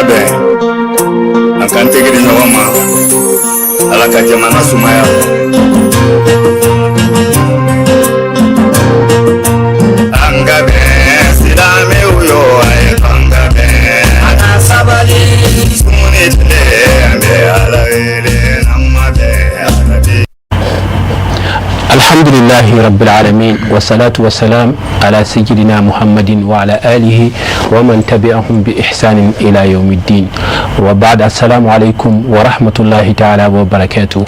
bɛn an k'an tɛgɛ di ɲɔgɔn ma Ala ka jamana sumaya an ka bɛn silamɛw yo a ye an ka bɛn an ka sabali sumuni tile an bɛ Ala wele n'an ma bɛn Ala de. الحمد لله رب العالمين والصلاة والسلام على سيدنا محمد وعلى آله ومن تبعهم بإحسان إلى يوم الدين وبعد السلام عليكم ورحمة الله تعالى وبركاته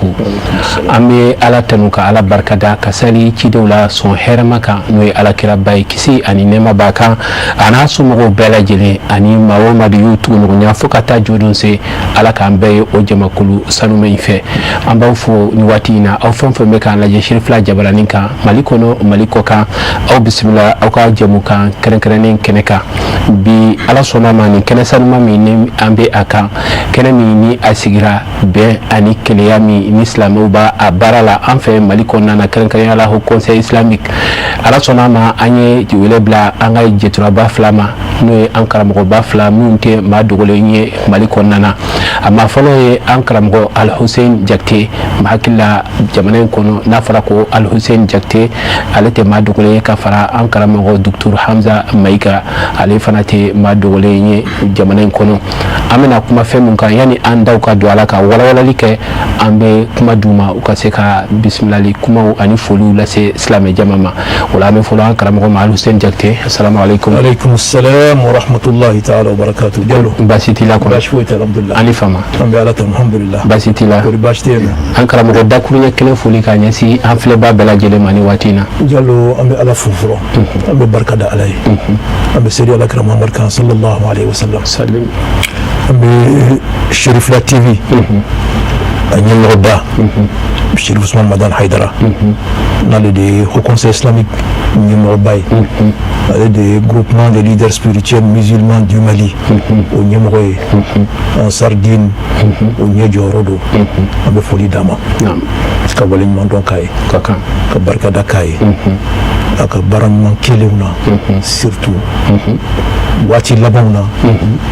أمي على تنوك على بركة كسالي كدولا سون حرمك نوي على كرباي كسي أني نما باكا أنا سمغو بلا جلي أني ما ديوتو نغنيا فكتا جودون سي على كامبي وجمع كلو سنو ميفي أمبوفو نواتينا أو فنفمكا لجي شرف jabalaninka malikono malikoka au bismillah au ka jamuka keren keneka bi ala sona mani kenesanuma mi ambe aka kenemi ni asigira be ani keleyami ni islamu ba abarala anfe malikona na keren ala ho conseil islamique ala sona ma anye jiwele bla anga jetura ba flama no ankara mo ba flamu nte ma dogole nye malikona na amma folo e ankara mo al hussein jakte mahakilla jamanen kono na fara ko al hussein jakte alete ma dogole ka fara ankara mo docteur hamza maika ale fanate ma dogole nye jamanen kono amina kuma femu kan yani andaw ka do alaka wala like ambe kuma duma ukaseka bismillah kuma ani folu la se islam jamama wala me folu ankara mo al hussein jakte assalamu alaikum wa alaikum assalam wa rahmatullahi ta'ala wa barakatuh jallo basiti la ko bashfuita alhamdulillah ani fama ambe ala alhamdulillah basiti la ko bashtena ankara mo dakunya kele foli ka nyasi an fle ba bela jele mani watina jallo ambe ala fufuro ambe barkada alay ambe seri ala kram muhammad kan sallallahu alaihi wasallam sallim ambe sharif la tv anyen roba Cheikh Ousmane Madan Haidara dans le Haut Conseil islamique numéro bay des groupements de leaders spirituels musulmans du Mali au numéro en Sardine au Niedjorodo avec folie dama ka walin mandon kay kaka ka barkada kay aka baran man kelewna surtout wati labawna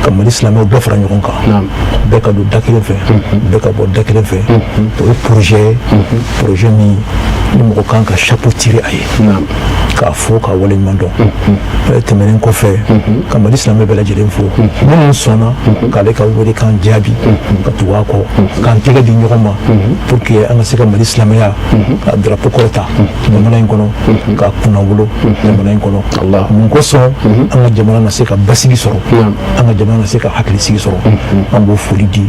comme l'islam do fara ñon ka beka do dakile fe beka bo dakile fe to projet mi mo kan ka chapeau tiré ay ka fo ka wala mando temenen ko fe comme l'islam be la jelen fo mon sona ka le ka wori kan jabi ka tuwa ko kan tega di ñoma pour que an se ka l'islam ya drapeau kota mo nan ko ka kuna wulo mo nan ko Allah mon ko so an jamana na se ka basigi soro an jamana se ka hakli sigi soro an bo foli di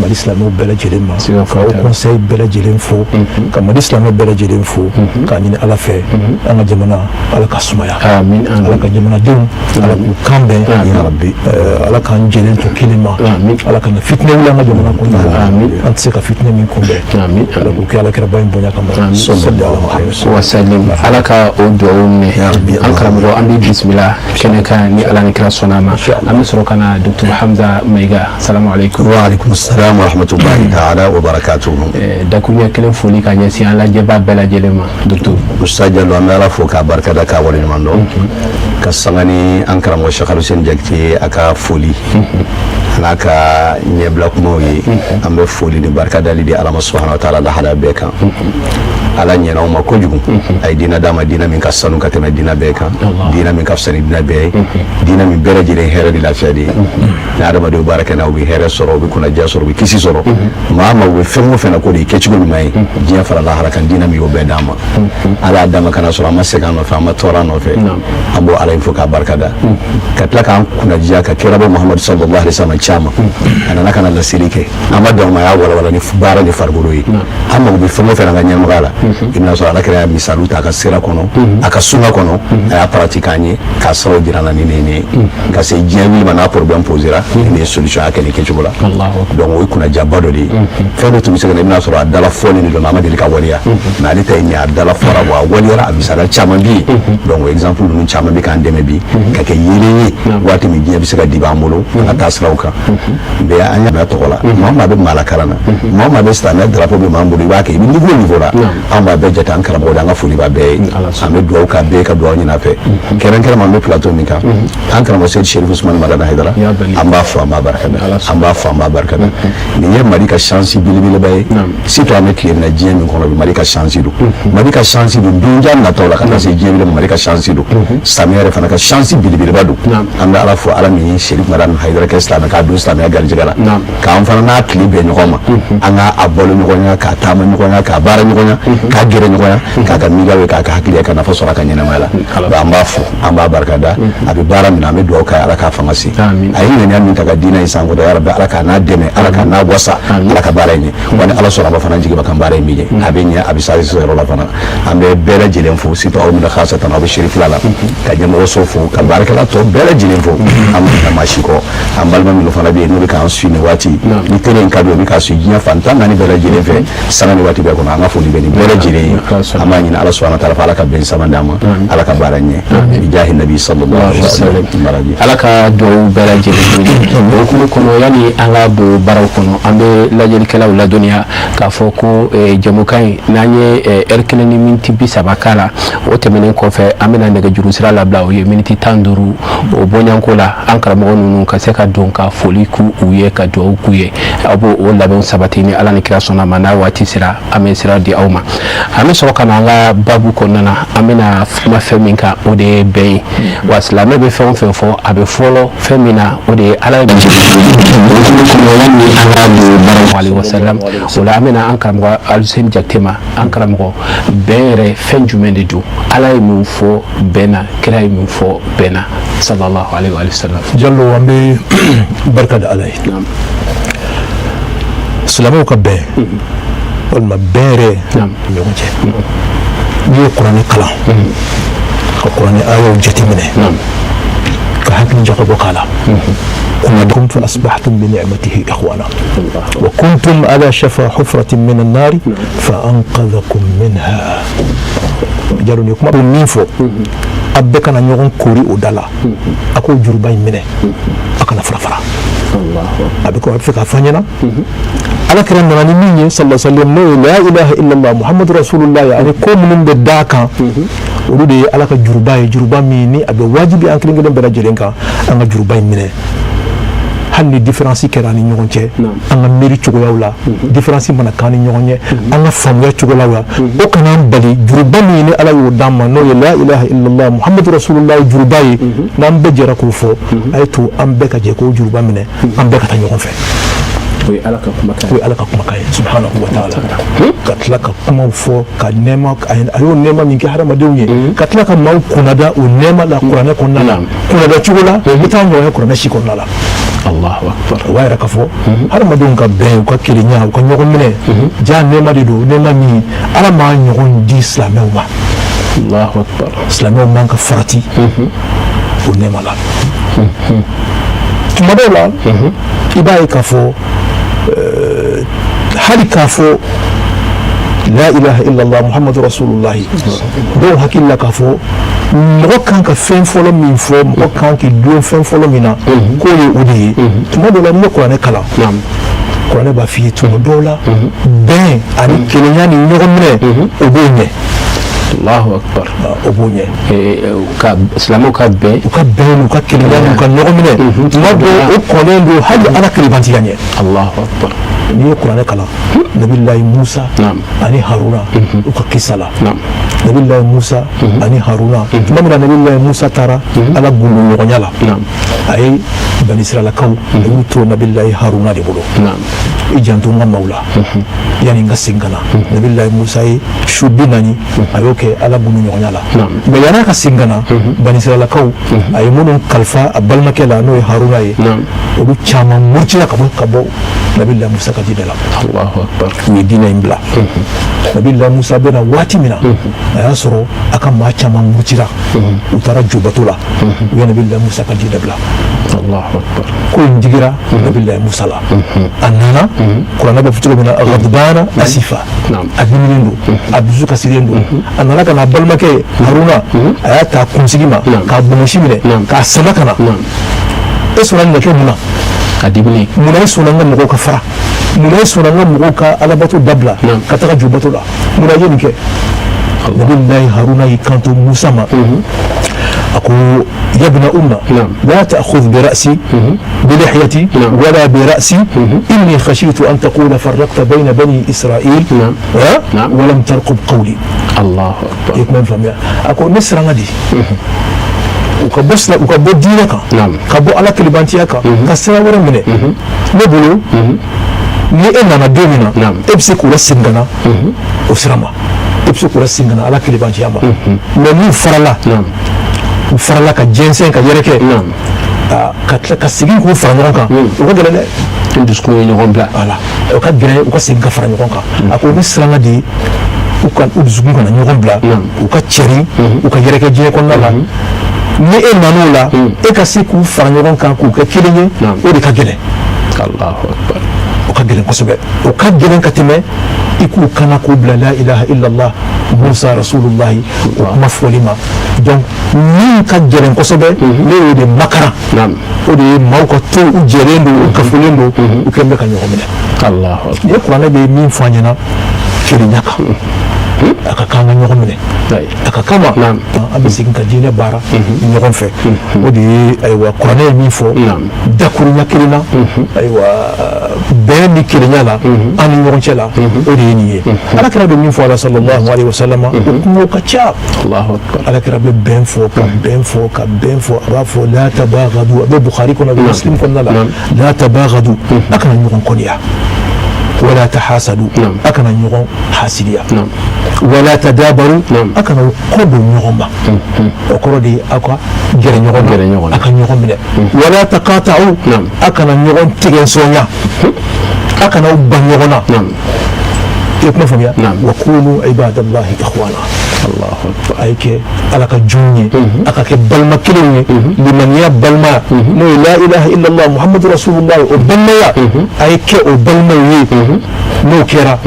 l'islam be la jelen ma ka au conseil be la jelen fo comme l'islam be la jelen fo ka ni ala fe an jamana ala ka sumaya amin ala ka jamana dum ala ku kambe ya rabbi ala kan jelen to kilima ala kan fitna wala ma jamana ko amin antse ka fitna min ko be amin ala ku ala ka bayin bonya kam sallallahu alaihi wa sallam ala ka o do ne an karamo an bi bismillah kene ka ni ala ni kira sonama am soro kana dr hamza maiga assalamu alaikum wa alaikum assalam wa rahmatullahi ta'ala wa barakatuh da kunya kelen foli ka nyasi ala jeba bela jelema dr mustajalo amara fo ka barkada ka wala mando ka sangani an karamo Cheikh Hussein jakti aka foli naka nyebla kuma yi ambe foli ni barkada li di Allah subhanahu wa ta'ala da hada beka ala nyena o mako jugu ay dina dama dina min ka sanu ka tema dina beka dina min ka sani dina be dina min bere jire here di la fedi na adama do baraka na obi here soro bi kuna jasoro bi kisi soro mama we femo fena ko di kechugul mai jiya fara la harakan dina mi obe dama ala dama kana soro maseka no fa ma tora no fe ambo ala info ka barkada katla kan kuna jiya ka kirabo muhammad sallallahu alaihi wasallam chama ana nakana la sirike amado ma ya wala ni bara ni farguro yi amma bi femo fena ga nyama gala ina so ala kira misalu ta ka sira kono aka sunga kono ya pratikanye ka sawo dirana ni ne ka se jewi mana problem posera ni solution aka ni kechubula donc o kuna jabado di fendo tu misega ina so adala foni ni do mama de ka waliya na lita ni adala fora wa waliya abisala chama bi donc exemple nu chama bi kan deme bi ka ke yele wati mi jebi sega diba molo ata srawka be anya ba to wala mama be malakarana mama be sta na drapeau be mambo di wa ke bi niveau la amba be jata an karamɔgɔ an ka foli ba bɛɛ ye an bɛ dugawu k'a bɛɛ ka dugawu ɲini a fɛ kɛrɛnkɛrɛnma an bɛ plateau min kan an karamɔgɔ Seydi Cherif Ousmane Madana Haidara an b'a fɔ an b'a barikada an b'a fɔ an b'a barikada nin ye Mali ka chance belebeleba ye surtout an bɛ tile min na diɲɛ min kɔnɔ bi Mali ka chance don Mali ka chance don donja nataw la ka taa se diɲɛ wele Mali ka chance don samiyɛ yɛrɛ fana ka chance belebeleba don an bɛ Ala fɔ Ala min ye Cherif Madana Haidara kɛ silamɛ k'a don silamɛya garijɛgɛ la k'an fana n'a tile bɛn ɲɔgɔn ma an k'a balo ɲɔgɔn ya k'a taama ɲɔgɔn ya k'a baara ɲɔgɔn ya k'a gɛrɛ ɲɔgɔn ya k'a ka miiriyaw ye k'a ka hakiliya ka nafa sɔrɔ a ka ɲɛnamaya la an b'a fɔ an b'a barikada a bɛ baara min na an bɛ dugawu k'a Ala k'a fanga se a ye ŋaniya min ta ka diinɛ in sankɔrɔ ya Rabbi Ala k'a n'a dɛmɛ Ala k'a n'a wasa Ala ka baara in ɲɛ wa ni Ala sɔnna a ma fana jigi ba kan baara in bɛ ɲɛ a bɛ ɲɛ a bɛ sase yɔrɔ la fana an bɛ bɛɛ lajɛlen fo surtout aw min na khasatan aw bɛ Cherif la ka ɲɛmɔgɔ so fo ka baarakɛla tɔ bɛɛ lajɛlen fo an bɛ taa maa si kɔ an balima minnu fana bɛ yen n'u bɛ k'an suit nin waati ni télé in ka don u bɛ k'a suit diɲɛ fantan naani bɛɛ lajɛlen fɛ sanga ni waati bɛɛ kɔnɔ an ka foli bɛ nin bɛɛ lajɛlen ye an b'a ɲini Ala subhanahu wa ta'ala fɛ Ala ka bɛn sama d'an ma Ala ka baara ɲɛ bi jahi nabi sallallahu alaihi wasallam Ala ka dugawu bɛɛ lajɛlen o hukumu kɔnɔ yani an ka don baaraw kɔnɔ an bɛ lajɛlikɛlaw ladɔnniya k'a fɔ ko jamukan in n'an ye heure 1 ni miniti 30 k'a la o tɛmɛnen kɔfɛ an bɛna nɛgɛjuru sira labila o ye miniti 15 o bɔɲanko la an karamɔgɔ ninnu ka se ka don ka foli k'u ye ka dugawu k'u ye aw b'o o labɛnw sabati ni Ala ni kira sɔnna ma n'a waati sera an bɛ sira di aw ma an bɛ sɔrɔ ka na an ka babu kɔnɔna na an bɛna kuma fɛn min kan o de ye bɛn ye wa silamɛ bɛ fɛn o fɛn fɔ a bɛ fɔlɔ fɛn min na o de ye Ala ye o la an bɛna an karamɔgɔ Aluseni Jakite ma an karamɔgɔ bɛn yɛrɛ fɛn jumɛn de don Ala ye mun fɔ bɛn na kira ye mun fɔ bɛn na sallallahu alaihi wa sallam. Jallo an bɛ barika da Ala ye silamɛw ka bɛn walima bɛn yɛrɛ ɲɔgɔn cɛ n'i ye kuranɛ kalan ka kuranɛ ayaw jateminɛ ka hakili jagabɔ k'a la كنتم فأصبحتم بنعمته إخوانا وكنتم على شفا حفرة من النار فأنقذكم منها جاروني كما بنيفو أبكنا نيون كوري أدلا أكو جرباي منه أكنا فرفرا أبكو أبفك أفنينا على كلام نبي صلى الله عليه وسلم لا إله إلا الله محمد رسول الله يعني كم من بداكا ولودي على كجرباي ميني أبي واجب أنكرين كده برجلينكا أنا جرباي منه hali différence kɛra ni ɲɔgɔn cɛ an ka miiri cogoyaw la différence mana k'an ni ɲɔgɔn ye an ka faamuya cogoyaw la o kana an bali juruba min ni Ala y'o d'an ma n'o ye la ilaha illallah muhammadu rasulullah juruba ye n'an bɛɛ jɛra k'o fɔ a ye to an bɛɛ ka jɛ k'o juruba minɛ an bɛɛ ka taa ɲɔgɔn fɛ o ye Ala ka kumakan ye subhanahu wa ta'ala ka tila ka kumaw fɔ ka nɛɛma a y'o nɛɛma min kɛ hadamadenw ye ka tila ka maaw kunnada o nɛɛma la kuranɛ kɔnɔna la kunnada cogo la i t'a ɲɔgɔn ye kuranɛ si kɔnɔna la Allahu akbar wa yɛrɛ ka fɔ hadamadenw ka bɛn u ka kelenya u ka ɲɔgɔn minɛ ja nɛɛma de don nɛɛma min Ala m'a ɲɔgɔn di silamɛw ma Allahu akbar silamɛw man ka farati o nɛɛma la tuma dɔw la i b'a ye k'a fɔ hali k'a fɔ la ilaha illallah muhammadu rasulullah dɔw hakili la k'a fɔ mɔgɔ kan ka fɛn fɔlɔ min fɔ mɔgɔ kan k'i dulon fɛn fɔlɔ min na k'o ye o de ye tuma dɔw la n'i ye kuranɛ kalan kuranɛ b'a f'i ye tuma dɔw la bɛn ani kelenya ni ɲɔgɔn minɛ o b'o ɲɛ Allahu akbar o b'o ɲɛ ka silamɛw ka bɛn u ka bɛn u ka kelenya u ka ɲɔgɔn minɛ tuma dɔw o kɔnlen don hali Ala kelebantiya ɲɛ Allahu akbar n'i ye kuranɛ kalan nabilahi Musa ani Haruna u ka kisa la nabilahi Musa ani Haruna tuma min na nabilahi Musa taara Ala gundo ɲɔgɔnya la a ye bani Israilakaw a y'u to nabilahi Haruna de bolo i janto n ka maaw la yani n ka segin ka na nabilahi Musa ye su 40 a y'o kɛ Ala gundo ɲɔgɔnya la mais yan'a ka segin ka na bani Israilakaw a ye minnu kalifa a balimakɛ la n'o ye Haruna ye olu caman murutila ka bɔ nabilahi Musa ka diinɛ la Allahu akbar u ye diinɛ in bila nabilahi Musa bɛna waati min na a y'a sɔrɔ a ka maa caman murutila u taara jubato la u ye nabilahi Musa ka diinɛ bila Allahu akbar ko in digira nabilahi Musa la a nana kuranɛ bɛ fɔ cogo min na ghadbana asifa a diminen don a dusu kasilen don a nana ka na balimakɛ Haruna a y'a ta kunsigi ma k'a bonbosi minɛ k'a sama ka na e sɔnna nin kɛ mun na ka dimine mun na e sɔnna n ka mɔgɔw ka fara munay sona nga mugo ka alabato dabla kataka jubato la munay yen ke nabillahi haruna yikanto musa ma ako yabna umma la ta'khudh bi ra'si bi lihyati wala bi ra'si inni khashitu an taqula farraqta bayna bani israil wa lam tarqub qawli Allahu akbar yekman famia ako nisra ngadi uka bo dina kan ka bo ala kilibantiya kan ka sira wɛrɛ minɛ ne bolo ni e nana don min na e bɛ se k'u lasegin ka na o sira ma e bɛ se k'u lasegin ka na ala kilibantiya ma mɛ n'u farala ka jɛnsɛn ka yɛrɛkɛ ka tila ka segin k'u fara ɲɔgɔn kan o ka gɛlɛn dɛ dusukun ye ɲɔgɔn bila o ka gɛlɛn u ka segin ka fara ɲɔgɔn kan a ko ne siranna de u dusukun kana ɲɔgɔn bila u ka cɛri u ka yɛrɛkɛ diɲɛ kɔnɔna la ni e nan'o la e ka se k'u fara ɲɔgɔn kan k'u kɛ kelen ye o de ka gɛlɛn o ka gɛlɛn kosɛbɛ o ka gɛlɛn ka tɛmɛ i k'u kana k'u bila la ilaha illallah musa rasulullahi o kuma fɔli ma donc min ka gɛlɛn kosɛbɛ ne y'o de makara o de ye maaw ka to u jɛlen don u kafolen don u kɛlen bɛ ka ɲɔgɔn minɛ ni kuranɛ bɛ min fɔ an ɲɛna kelenya kan a ka kan ka ɲɔgɔn minɛ a ka kama an bɛ segin ka diinɛ baara ɲɔgɔn fɛ o de ye ayiwa kuranɛ ye min fɔ dakurunya kelen na ayiwa bɛn ni kelenya la an ni ɲɔgɔn cɛ la o de ye nin ye alakira bɛ min fɔ ala sallallahu alaihi wa sallam o kungo ka ca alakira bɛ bɛn fɔ ka bɛn fɔ ka bɛn fɔ a b'a fɔ la tabaghadu a bɛ Bukhari kɔnɔ a bɛ Muslim kɔnɔna la la tabaghadu a kana ɲɔgɔn kɔniya ولا تحاسدوا أكنا نيغون حاسديا ولا تدابروا أكنا قبوا نيغون وقروا دي أكوا جري نيغون أكنا نيغون منه ولا تقاطعوا أكنا نيغون تيغن سونيا أكنا أبا نيغونا يكون فهميا وكونوا عباد الله إخوانا الله أكبر أيك ألك جوني أكاك بلما كلمة لمن يا بلما لا إله إلا الله محمد رسول الله وبلما يا أيك وبلما يي نو كيرا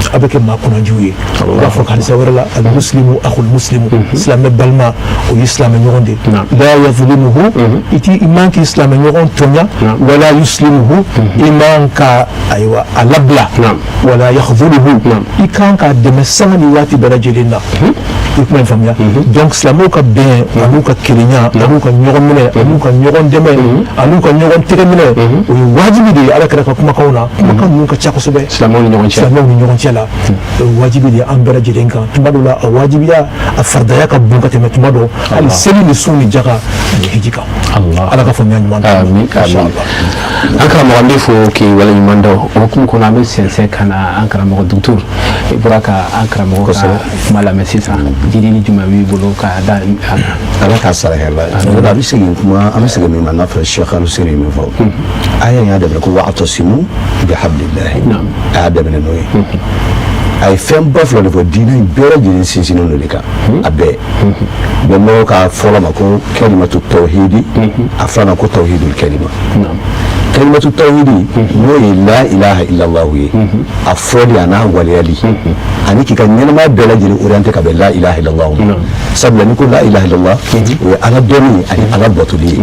أبيك ما كنا جوي وافق على سورة المسلم أخو المسلم إسلام بلما وإسلام يغندي لا يظلمه إتي إيمانك إسلام يغند تونيا ولا يسلمه إيمانك أيوة ألبلا ولا يخذله إيكانك دمسان يواتي برجلنا يكمل فهميا donc islamu ka bɛn anu ka kelenya anu ka ɲɔgɔn minɛ anu ka ɲɔgɔn dɛmɛ anu ka ɲɔgɔn tɛgɛ minɛ o ye wajibi de ye ala kɛra ka kumakanw na kumakan ninnu ka ca kosɛbɛ silamɛw ni ɲɔgɔn cɛ la o ye wajibi de ye an bɛɛ lajɛlen kan tuma dɔw la a wajibiya a faridaya ka bon ka tɛmɛ tuma dɔ hali seli ni sun ni jaka ani hiji kan ala ka faamuya ɲuman dɔ an karamɔgɔ n bɛ fo k'i waleɲuman dɔn o hukumu kɔnɔ an bɛ sɛnsɛn ka na an karamɔgɔ docteur i bɔra ka an karamɔgɔ ka kuma lamɛn sisan jidili jumɛn b'i bolo ka da ala k'a sara hɛrɛ la a bɛ segin kuma an bɛ segin min ma n'a fɛ Cheikh Al-Hussein min fɔ aya y'a daminɛ ko wa'tasimu bihablillahi a y'a daminɛ n'o ye a ye fɛn ba fila de fɔ diinɛ in bɛɛ lajɛlen sinsinnen don de kan a bɛɛ bɛnbagaw ka fɔlɔ ma ko kalimatu tawhidi a filanan ko tawhidul kalima kalimatu tawhidi n'o ye la ilaha illallah ye a fɔli a n'a waleyali ani k'i ka ɲɛnamaya bɛɛ lajɛlen orienté ka bɛn la ilaha illallah ma sabula ni ko la ilaha illallah o ye ala dɔnni ani ala batoli ye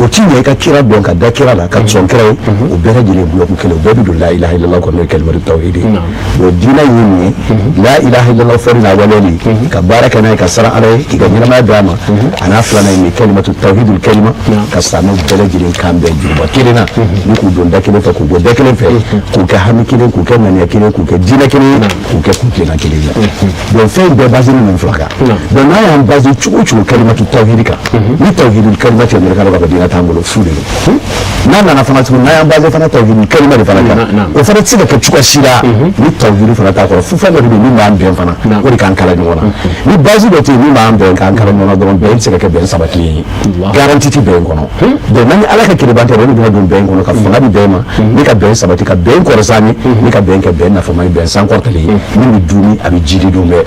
o ti ɲɛ i ka kira dɔn ka da kira la ka sɔn kira ye o bɛɛ lajɛlen bloc kelen o bɛɛ bɛ don la ilaha illallah kɔnɔ n'o ye kalimatu tawhidi o diinɛ ye min ye la ilaha illallah fɔli n'a waleyali ka baara kɛ n'a ye ka siran ala ye k'i ka ɲɛnamaya d'a ma a n'a filanan ye min ye kalimatu tawhidul kalima ka silamɛw bɛɛ lajɛlen kan bɛn juruba kelen na ni k'u don da kelen fɛ k'u bɔ da kelen fɛ k'u kɛ hami kelen k'u kɛ ŋaniya kelen k'u kɛ diinɛ kelen k'u kɛ kuntilenna kelen ye donc fɛn bɛɛ basé nin fila kan donc n'a y'an basé cogo o cogo kalimatu tawhidi kan ni tawhidul kalima cɛ mɛrɛ k'a ka diinɛ t'an bolo fu de don n'a nana fana tuguni n'a y'an basé fana tawhidul kalima de fana kan o fana tɛ se ka kɛ cogoya si la ni tawhidi fana t'a kɔrɔ fo fɛn dɔ de bɛ min b'an bɛn fana o de k'an kala ɲɔgɔn na ni base dɔ tɛ yen min b'an bɛn k'an kala ɲɔgɔn na dɔrɔn bɛn tɛ se ka kɛ bɛn sabatilen ye garanti tɛ bɛn kɔnɔ donc n'an ni ala ka keleban tɛ o de bɛna don bɛn kɔnɔ ka fanga di bɛn ma ni ka bɛn sabati ka bɛn kɔrɔsani ni ka bɛn kɛ bɛn nafama ye bɛn sankɔrɔtali ye min bɛ duni a bɛ jiri dun bɛɛ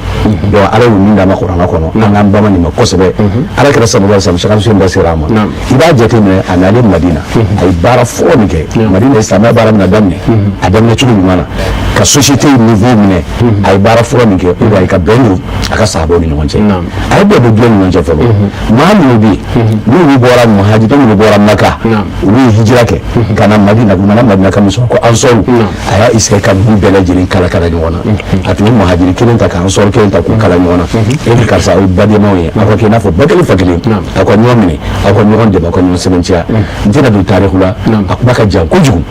donc ala y'o min d'a ma kuranna kɔnɔ an k'an bama nin ma kosɛbɛ ala kɛra sallallahu alaihi wasallam Cheikh Al-Hussein da sera a ma i b'a jateminɛ a nalen Madina a ye baara fɔlɔ min kɛ Madina ye silamɛya baara min na daminɛ a daminɛ cogo ɲuman na ka société niveau minɛ a ye baara fɔlɔ min kɛ o de ye ka bɛn don a ka sahabaw ni ɲɔgɔn cɛ a ye bɛn don diɲɛ ni ɲɔgɔn cɛ fɔlɔ maa minnu bɛ yen n'olu bɔra muhajirun minnu bɔra Maka olu ye hijira kɛ ka na Madina u nana Madina ka muso ko ansɔru a y'a isɛ ka ninnu bɛɛ lajɛlen kala ɲɔgɔn na a tun ye muhajiri kelen ta ka ansɔru kelen ta k'u kala ɲɔgɔn na e ni karisa aw ye badenmaw ye aw ka kɛ i n'a fɔ ba kelen fa kelen aw ka ɲɔgɔn minɛ aw ka ɲɔgɔn dɛmɛ aw ka ɲɔgɔn sɛbɛntiya n tɛna don taarikhu la a kuma ka jan kojugu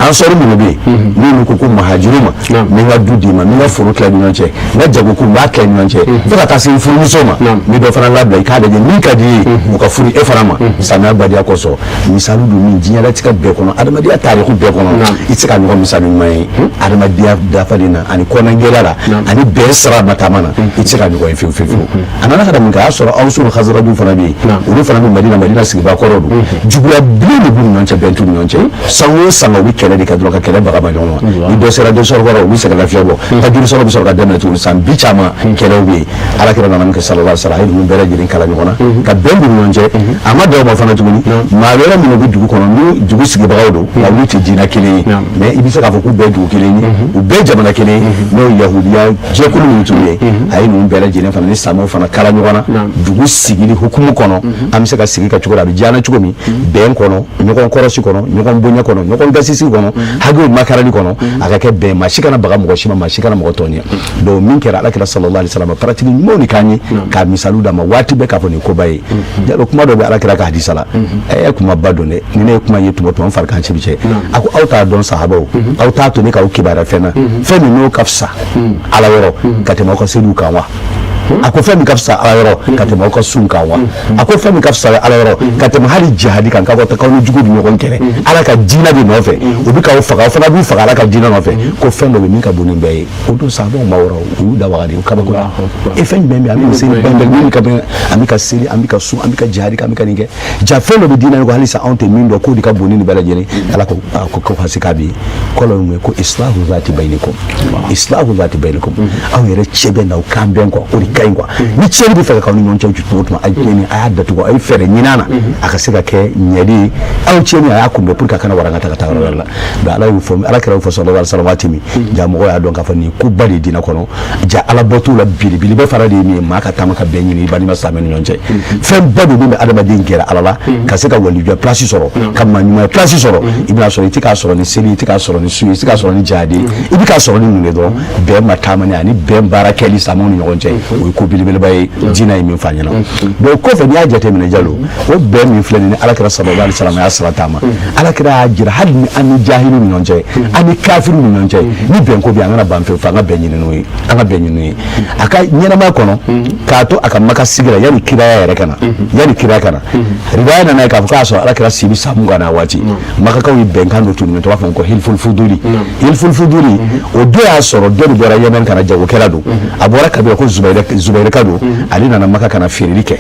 ansɔru minnu bɛ yen n'olu ko muhajiru ma ni ka du d'i ma ni ka foro tila ɲɔgɔn cɛ n ka jago kun b'a tila ɲɔgɔn cɛ fo ka taa se furumuso ma ni dɔ fana labila i k'a lajɛ min ka di ye u ka furu e fana ma samiya badiya kosɔn misali don min diɲɛlatigɛ bɛɛ kɔnɔ adamadenya taarikhu bɛɛ kɔnɔ i tɛ se ka ɲɔgɔn misali ɲuman ye adamadenya dafalen na ani kɔnɔgɛlɛya la ani bɛn sira nataama na i tɛ se ka ɲɔgɔn ye fiyewu fiyewu a nana ka da min kɛ a y'a sɔrɔ Awusu Khazraju fana bɛ yen olu fana bɛ Madina sigibaa kɔrɔ don juguya bilen de b'u ni ɲɔgɔn cɛ bɛn t'u ni ɲɔgɔn cɛ san o san u bɛ kɛlɛ de kɛ dɔrɔn ka kɛlɛ baga ma ɲɔgɔn ma ni dɔ sera dɔ sɔrɔ kɔrɔ u bɛ se ka lafiya bɔ ka juru sɔrɔ bɛ sɔrɔ ka daminɛ tuguni san bi caman kɛlɛw bɛ yen Alakira nana min kɛ sallallahu alaihi wa sallam a ye ninnu bɛɛ lajɛlen kala ɲɔgɔn na ka bɛn b'u ni ɲɔgɔn cɛ a ma dɔw ma fana tuguni maa wɛrɛ minnu bɛ dugu kɔnɔ n'u dugu sigibagaw don nka olu tɛ diinɛ kelen ye mais i bɛ se k'a fɔ k'u bɛɛ dugu kelen ye u bɛɛ jamana kelen ye n'o ye yahudiya jɛkulu min tun ye a ye ninnu bɛɛ lajɛlen fana ni silamɛw fana kala ɲɔgɔn na dugu sigili hukumu kɔnɔ an bɛ se ka sigi ka cogo la a bɛ diya an na cogo min bɛn kɔnɔ ɲɔgɔn kɔrɔsi kɔnɔ ɲɔgɔn bonya kɔnɔ ɲɔgɔn gasisi kɔnɔ hakɛw makarali kɔnɔ a ka kɛ bɛn maa si kana baga mɔgɔ si ma maa si kana mɔgɔ tɔɲɔ donc min kɛra Alakira sallallahu alaihi wasallam pratique ɲumanw de k'an ye ka misaliw d'a ma waati bɛɛ k'a fɔ nin koba ye jalo kuma dɔ bɛ Alakira ka hadisa la kuma ba dɔn dɛ ni ne ye kuma ye tuma tuma n fari kan ci bi cɛ a ko aw t'a dɔn sahabaw aw t'a to ne k'aw kibaruya fɛn na fɛn min n'o ka fisa Ala yɔrɔ ka tɛmɛ aw ka seliw kan wa a ko fɛn min ka fisa Ala yɔrɔ ka tɛmɛ aw ka sun kan wa a ko fɛn min ka fisa Ala yɔrɔ ka tɛmɛ hali jihadi kan k'a fɔ k'aw ni jugu di ɲɔgɔn kɛlɛ Ala ka diinɛ de nɔfɛ u bɛ k'aw faga aw fana b'u faga Ala ka diinɛ nɔfɛ ko fɛn dɔ bɛ min ka bon nin bɛɛ ye o don sahabaw ma wɔrɔ u y'u da waga de o kabakora e fɛn jumɛn bɛ yen an bɛ seli bɛnbɛn min ka bɛn an bɛ ka seli an bɛ ka sun an bɛ ka jihadi kɛ an bɛ ka nin kɛ ja fɛn dɔ bɛ diinɛ ko halisa anw tɛ min dɔn k'o de ka bon ni nin bɛɛ lajɛlen Ala ko hasi k'a bɛ yen kɔlɔ ye mun ye ko islahu zati bayinikum islahu zati bayinikum aw yɛrɛ cɛ bɛ na o kan bɛn quoi o de ka ɲi quoi ni cɛli bɛ fɛ ka k'aw ni ɲɔgɔn cɛ tuma o tuma a y'a datugu a ye fɛɛrɛ ɲini a na a ka se ka kɛ ɲɛli ye aw cɛni a y'a kunbɛn pour que a kana waranga ta ka taa yɔrɔ wɛrɛ la donc Ala y'o fɔ Alakira y'o fɔ sallallahu alaihi wasallam waati min ja mɔgɔw y'a dɔn k'a fɔ nin ko ba de diinɛ kɔnɔ ja Ala bɔtɔw la belebeleba fara de ye min ye maa ka taama ka bɛn ɲini i balima silamɛ ni ɲɔgɔn cɛ fɛn ba de min bɛ adamaden gɛrɛ Ala la ka se ka walijuya place sɔrɔ ka maaɲumanya place sɔrɔ i bɛna sɔrɔ i tɛ k'a sɔrɔ ni seli i tɛ k'a sɔrɔ ni su ye i tɛ k'a sɔrɔ ni jihadi ye i bɛ k'a sɔrɔ ni mun de dɔrɔn bɛn ma taama ni ani bɛn baara kɛli silamɛw ni ɲɔgɔn cɛ o ye ko belebeleba ye diinɛ ye min fɔ a ɲɛna donc kɔfɛ n'i y'a jateminɛ Jalo o bɛn min filɛ nin ni Alakira sallallahu alaihi wasallam y'a sira taama Alakira y'a jira hali ni an ni jahiliw ni ɲɔgɔn cɛ an ni kafiriw ni ɲɔgɔn cɛ ni bɛn ko bɛ an kana ban pewu fo an ka bɛn ɲini n'o ye an ka bɛn ɲini n'o ye a ka ɲɛnamaya kɔnɔ k'a to a ka Maka sigi la yanni kiraya yɛrɛ ka na yanni kiraya ka na riwaya nana ye k'a fɔ k'a sɔrɔ Alakira si bɛ san mugan na waati Makaw ye bɛnkan dɔ tunu tɔgɔ fɔ ko hilful fuduli o don y'a sɔrɔ dɔ de bɔra Yemen kana jagokɛla don a bɔra kabila ko Zubayr ka don ale nana Maka kana feereli kɛ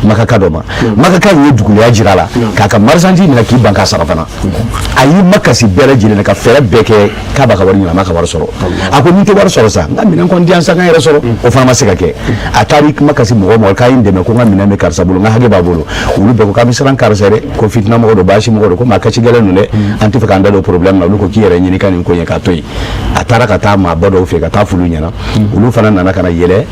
Maka ka dɔ ma Maka ka ye duguleya jira a la k'a ka marchandise minɛ k'i ban k'a sara fana a y'i makasi bɛɛ lajɛlen na ka fɛɛrɛ bɛɛ kɛ k'a b'a ka wari ɲini a m'a ka wari sɔrɔ a ko n'i tɛ wari sɔrɔ sa n ka minɛn kɔni di yan sa n ka yɛrɛ sɔrɔ o fana ma se ka kɛ a taara i makasi mɔgɔ mɔgɔ k'a ye n dɛmɛ ko n ka minɛn bɛ karisa bolo n ka hakɛ b'a bolo olu bɛɛ ko k'a bɛ siran karisa dɛ ko fitina mɔgɔ don baasi mɔgɔ don ko maa kasi gɛlɛn don dɛ an tɛ fɛ k'an da don problème na olu ko k'i yɛrɛ ɲini ka nin ko ye k'a to yen a taara ka taa maa ba dɔw fɛ ka taa f'olu ɲɛna olu fana nana ka na yɛlɛ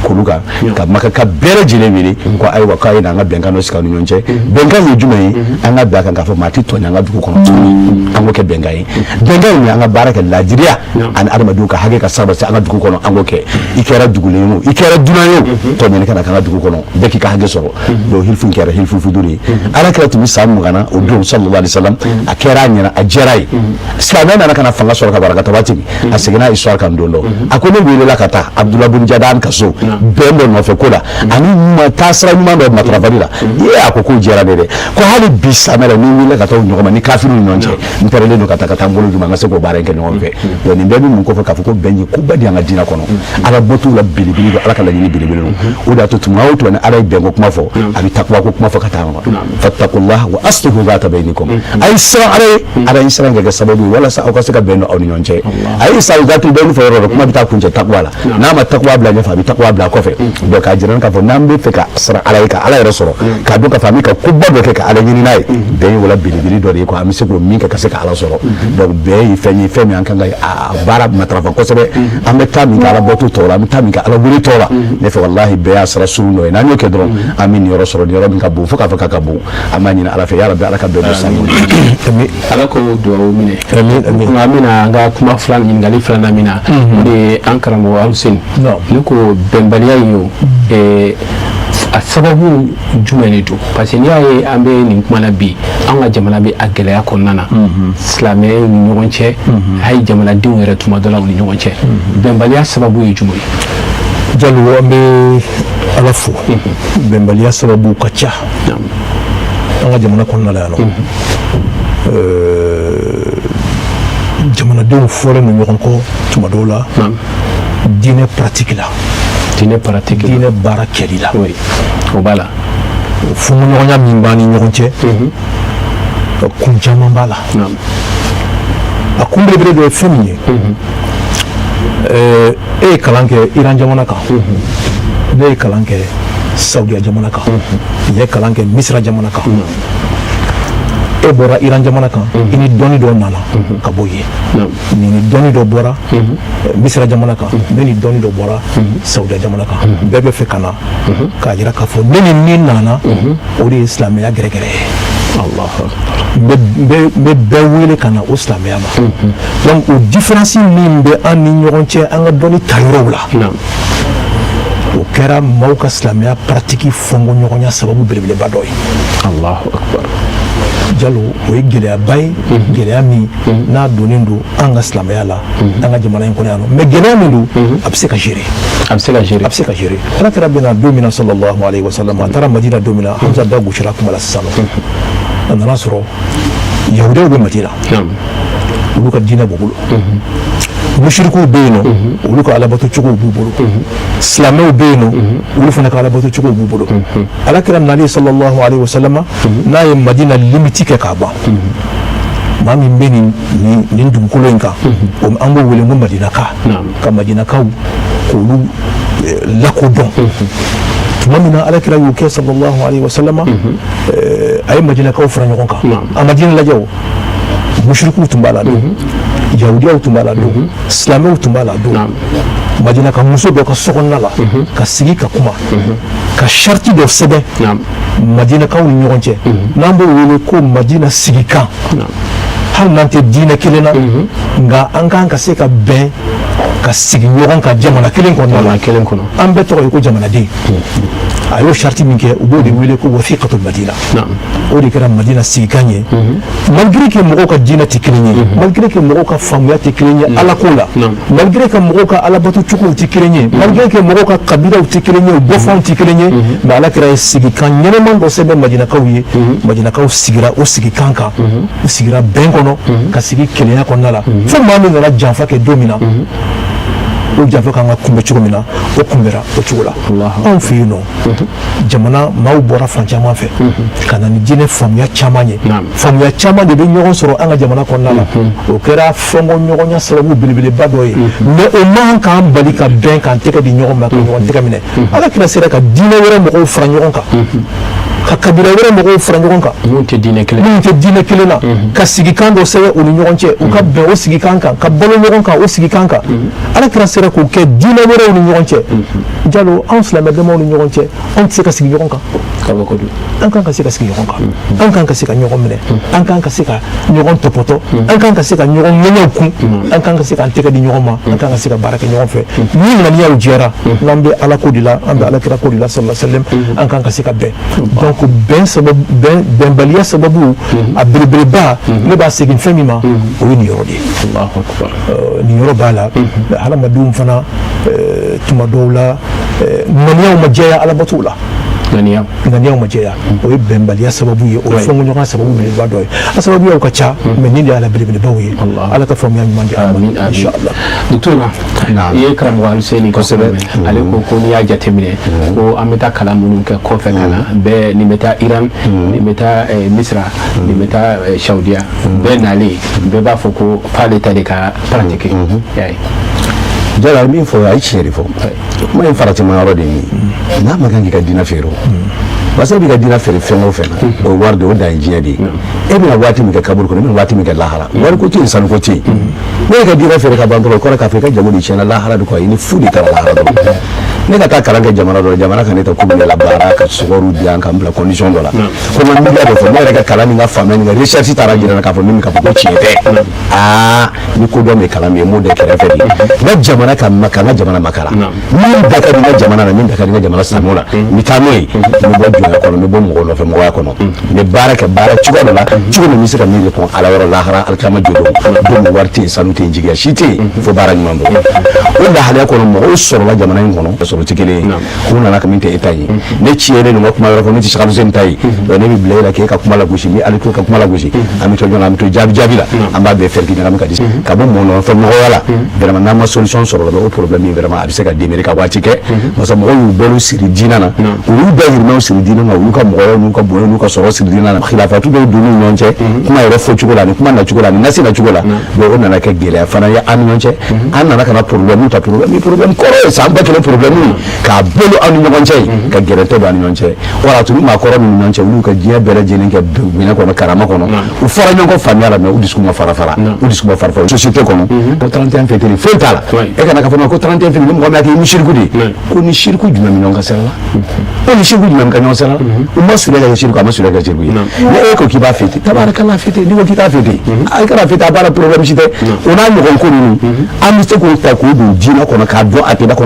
k'olu kan ka Maka ka bɛɛ lajɛlen wele ko ayiwa k'a ye na an ka bɛnkan dɔ sigi aw ni ɲɔgɔn cɛ bɛnkan ye jumɛn ye an ka bɛn a kan k'a fɔ maa tɛ tɔɲɔ an ka dugu kɔnɔ tuguni an k'o kɛ bɛnkan ye bɛnkan ye an ka baara kɛ laadiriya ani adamadenw ka hakɛ ka sabati an ka dugu kɔnɔ an k'o kɛ i kɛra dugulen ye o i kɛra dunan ye o tɔɲɔni kana k'an ka dugu kɔnɔ bɛɛ k'i ka hakɛ sɔrɔ donc hilfu kɛra hilfu fuduli ye Alakira tun bɛ san mugan na o don sallallahu alaihi wasallam a kɛra a ɲɛna a diyara ye silamɛ nana ka na fanga sɔrɔ ka barakata waati min a seginna histoire kan don dɔ a ko ne welela ka taa Abdullah bun Jadaan ka so bɛn dɔ nɔfɛ ko la ani ɲuman taasira ɲuman dɔ matarafali la a ko k'o diyara ne dɛ ko hali bi silamɛ la ni wulila ka taa ɲɔgɔn ma ni kafiriw ni ɲɔgɔn cɛ n pɛrɛlen don ka taa n bolo juma n ka se k'o baara in kɛ ɲɔgɔn fɛ donc nin bɛɛ bɛ mun kɔfɛ k'a fɔ ko bɛn ye koba de y'an ka diinɛ kɔnɔ Ala bɔtɔw la belebele don Ala ka laɲini belebele don o de y'a to tuma o tuma ni Ala ye bɛnko kuma fɔ a bɛ takuwa ko kuma fɔ ka taa ma fattaqullaha wa aslihu zata bainikum a ye siran Ala ye siran kɛ kɛ sababu ye walasa aw ka se ka bɛn don aw ni ɲɔgɔn cɛ a ye islahu zati bayni fɔ yɔrɔ dɔ kuma bɛ taa kuncɛ takuwa la n'a ma takuwa bila ɲɛfɛ a bɛ takuwa bila kɔfɛ donc k'a jira k'a fɔ n'an bɛ fɛ ka sara ala ye ka ala yɛrɛ sɔrɔ k'a dɔn k'a fɔ an bɛ ka koba dɔ kɛ ka ala ɲini n'a ye bɛn ye wala belebele dɔ de ye quoi an bɛ se k'o min kɛ ka se ka ala sɔrɔ donc bɛn ye fɛn ye fɛn min an kan ka a baara matarafa kosɛbɛ an bɛ taa min kɛ ala bato tɔw la an bɛ taa min kɛ ala wele tɔw la ne fɛ walahi bɛɛ y'a sara sugu dɔ ye n'an y'o kɛ dɔrɔn an bɛ nin yɔrɔ sɔrɔ nin yɔrɔ min ka bon fo k'a fɔ k'a ka bon an b'a ɲini ala fɛ yarabi ala ka bɛn dɔ san ala ko duwawu minɛ kuma an bɛna an ka kuma filanan ɲininkali filanan min na o de ye an karamɔgɔ Aluseni ne ko bɛnbaliya in o a sababu jumɛn de don parce que n'i y'a ye an bɛ nin kuma na bi an ka jamana bɛ a gɛlɛya kɔnɔna na silamɛw ni ɲɔgɔn cɛ hali jamanadenw yɛrɛ tuma dɔ la u ni ɲɔgɔn cɛ bɛnbaliya sababu ye jumɛn ye Jalo an bɛ ala fo bɛnbaliya sababu ka ca an ka jamana kɔnɔna la yan nɔ jamanadenw fɔlen don ɲɔgɔn kɔ tuma dɔw la diinɛ pratique la diinɛ baara kɛli la o b'a la fɔɲɔgɔnya min b'an ni ɲɔgɔn cɛ kun caman b'a la a kun belebele dɔ ye fɛn min ye e ye kalan kɛ Iran jamana kan ne ye kalan kɛ Saudiya jamana kan n ye kalan kɛ Misira jamana kan e bɔra Iran jamana kan i ni dɔnni dɔ nana ka bɔ yen ni dɔnni dɔ bɔra Misira jamana kan ne ni dɔnni dɔ bɔra Saudiya jamana kan bɛɛ bɛ fɛ ka na k'a jira k'a fɔ ne ni min nana o de ye silamɛya gɛrɛgɛrɛ ye n bɛ bɛɛ wele ka na o silamɛya ma donc o différence min bɛ an ni ɲɔgɔn cɛ an ka dɔnni tayɔrɔw la o kɛra maaw ka silamɛya pratique fɔnkɔ ɲɔgɔnya sababu belebeleba dɔ ye Allahu Akbar Jalo o ye gɛlɛyaba ye gɛlɛya min n'a donnen don an ka silamɛya la an ka jamana in kɔnɔ yan nɔ mais gɛlɛya min don a bɛ se ka gérer a bɛ se ka gérer ala kɛra bɛna don min na sallallahu alaihi wasallam a taara Madina don min na Hamza da gosira kuma la sisan nɔ a nana sɔrɔ yahudiyaw bɛ Madina olu ka diinɛ b'u bolo mushrikiw bɛ yen nɔ olu ka alabato cogow b'u bolo silamɛw bɛ yen nɔ olu fana ka alabato cogow b'u bolo ala kɛra nalen sallallahu alaihi wasallam n'a ye Madina limite kɛ k'a ban maa min bɛ nin dugukolo in kan an b'o wele ko Madinaka ka Madinakaw k'olu lakodɔn tuma min na ala kɛra y'o kɛ sallallahu alaihi wasallam a ye Madinakaw fara ɲɔgɔn kan a Madina lajɛ o mushrikiw tun b'a la don yahudiyaw tun b'a la don silamɛw tun b'a la don Madina ka muso dɔ ka sokɔnɔna la ka sigi ka kuma ka charte dɔ sɛbɛn Madinakaw ni ɲɔgɔn cɛ n'an b'o wele ko Madina sigikan hali n'an tɛ diinɛ kelen na nka an kan ka se ka bɛn ka sigi ɲɔgɔn kan jamana kelen kɔnɔ an bɛɛ tɔgɔ ye ko jamanaden a y'o charte min kɛ u b'o de wele ko wathiqatul Madina o de kɛra Madina sigikan ye malgré que mɔgɔw ka diinɛ tɛ kelen ye malgré que mɔgɔw ka faamuya tɛ kelen ye ala ko la malgré que mɔgɔw ka alabato cogow tɛ kelen ye malgré que mɔgɔw ka kabilaw tɛ kelen ye u bɔfɛnw tɛ kelen ye mais ala kɛra ye sigikan ɲɛnɛman dɔ sɛbɛn Madinakaw ye Madinakaw sigira o sigikan kan u sigira bɛn kɔnɔ ka sigi kelenya kɔnɔna la fo maa min nana janfa kɛ don min na o janfa kan ka kunbɛ cogo min na o kunbɛra o cogo la anw fɛ yen nɔ jamana maaw bɔra fan caman fɛ ka na ni diinɛ faamuya caman ye faamuya caman de bɛ ɲɔgɔn sɔrɔ an ka jamana kɔnɔna la o kɛra fɔnkɔ ɲɔgɔnya sababu belebeleba dɔ ye mais o man k'an bali ka bɛn k'an tɛgɛ di ɲɔgɔn ma ka ɲɔgɔn tɛgɛ minɛ ala kira sera ka diinɛ wɛrɛ mɔgɔw fara ɲɔgɔn kan ka kabila wɛrɛ mɔgɔw fara ɲɔgɔn kan minnu tɛ diinɛ kelen na ka sigikan dɔ sɛbɛn u ni ɲɔgɔn cɛ u ka bɛn o sigikan kan ka balo ɲɔgɔn kan o sigikan kan ala kira sera k'o kɛ diinɛ wɛrɛw ni ɲɔgɔn cɛ Jalo anw silamɛdamaw ni ɲɔgɔn cɛ anw tɛ se ka sigi ɲɔgɔn kan an kan ka se ka sigi ɲɔgɔn kan an kan ka se ka ɲɔgɔn minɛ an kan ka se ka ɲɔgɔn tɔpɔtɔ an kan ka se ka ɲɔgɔn ŋɛɲɛw kun an kan ka se k'an tɛgɛ di ɲɔgɔn ma an kan ka se ka baara kɛ ɲɔgɔn fɛ ni ŋaniyaw jɛra n'an bɛ ala ko de la an bɛ ala kira ko de la sallallahu alaihi wasallam an kan ka se ka bɛn donc bɛnbaliya sababu a belebeleba ne b'a segin fɛn min ma o ye nin yɔrɔ de ye nin yɔrɔ b'a la hadamadenw fana tuma dɔw la ŋaniyaw ma jɛya alabato la ŋaniyaw ma jɛya o ye bɛnbaliya sababu ye o ye fɔnkɔɲɔgɔnya sababu belebeleba dɔ ye a sababuyaw ka ca mais nin de y'a la belebelebaw ye ala ka faamuya ɲuman di an ma inshallah docteur i ye karamɔgɔ Aluseni kosɛbɛ ale ko n'i y'a jateminɛ ko an bɛ taa kalan minnu kɛ kɔfɛ ka na bɛɛ nin bɛ taa Iran nin bɛ taa Misira nin bɛ taa Saudiya bɛɛ nalen bɛɛ b'a fɔ ko f'ale ta de ka pratiquer jala min fɔ a ye tiɲɛ de fɔ kuma in faratima yɔrɔ de ye n'a ma kan k'i ka diinɛ feere o masa b'i ka diinɛ feere fɛn o fɛn na o wari de o dan ye diɲɛ de ye e bɛna waati min kɛ kaburu kɔnɔ e bɛna waati min kɛ lahara wari ko tɛ yen sanu ko tɛ yen ne ye ka diinɛ feere ka ban dɔrɔn o kɔrɔ k'a fɔ i ka jago de tiɲɛna lahara de kɔ i ni fu de taara lahara dɔrɔn ne ka taa kalan kɛ jamana dɔ la jamana kan ne ta k'u bɛ la baara ka sukaro di yan ka n bila condition dɔ la ko ma miliya dɔ fɔ ne yɛrɛ ka kalan ni ka faamuya ni ka recherche taara jira k'a fɔ min ka fɔ ko tiɲɛ tɛ ni ko dɔ min kalan min ye m'o de kɛrɛfɛ de n ka jamana ka n ka jamana makara min da ka di n ka jamana na min da ka di n ka jamana sanuya la n bɛ taa n'o ye n bɛ bɔ jɔnya kɔnɔ n bɛ bɔ mɔgɔw nɔfɛ mɔgɔya kɔnɔ n bɛ baara kɛ baara cogoya dɔ la cogo min bɛ se ka min kɔn ala yɔrɔ lahara alikama jo don don wari tɛ yen sanu tɛ yen jigiya si tɛ yen fo baara ɲuman dɔn o lahalaya kɔnɔ mɔgɔw sɔrɔla jamana in kɔnɔ ka sɔrɔ tɛ kelen ye u nana ka min tɛ e ta ye ne tiɲɛ ne ka kuma yɔrɔ fɔ ne tɛ Cheikh Alioune ta ye ne bɛ bila e la k'e ka kuma lagosi ni ale to ka kuma lagosi an bɛ to ɲɔgɔn na an bɛ to jaabi la an b'a bɛɛ fɛrɛ k'i ɲagami ka di ka bɔ mɔgɔ nɔfɛ nɔgɔya la vraiment n'an ma solution sɔrɔ o problème min vraiment a bɛ se ka démarrer ka waati kɛ parce que mɔgɔw y'u bolo siri diinɛ na olu dahirimɛw siri diinɛ na olu ka mɔgɔyaw n'u ka bonya n'u ka sɔrɔ siri diinɛ na khilafatu dɔw donn'u ni ɲɔgɔn cɛ kuma yɛrɛ fɔ cogo la ni kuma na cogo la ni nasi na cogo la donc o nana kɛ gɛlɛya fana ye an ni ɲɔgɔn cɛ an nana ka na problème ta problème kɔrɔ ye san ba kelen problème k'a bolo aw ni ɲɔgɔn cɛ ka gɛrɛtɛ don an ni ɲɔgɔn cɛ wala tulu maakɔrɔ ni ɲɔgɔn cɛ olu ka diɲɛ bɛɛ lajɛlen kɛ minɛ kɔnɔ karama kɔnɔ u fɔra ɲɔgɔn kɔ faamuya la mais u dusukun ma fara u dusukun ma fara société kɔnɔ ko 31 fête ni fɛn t'a la e kana ka fɔ ko 31 fête ni mɔgɔ min kɛ ni shirku de ko ni shirku jumɛn min ɲɔgɔn ka sira la ko ni shirku jumɛn ka ɲɔgɔn sira la u ma sura ka shirku a ma sura ka shirku ye ne e ko k'i b'a fêter tabarakallah fêter ni ko k'i t'a fêter a kana fêter a b'a la problème si tɛ o n'a ɲɔgɔn ko ninnu an bɛ se k'o ta k'o don diinɛ kɔnɔ k'a dɔn a tɛ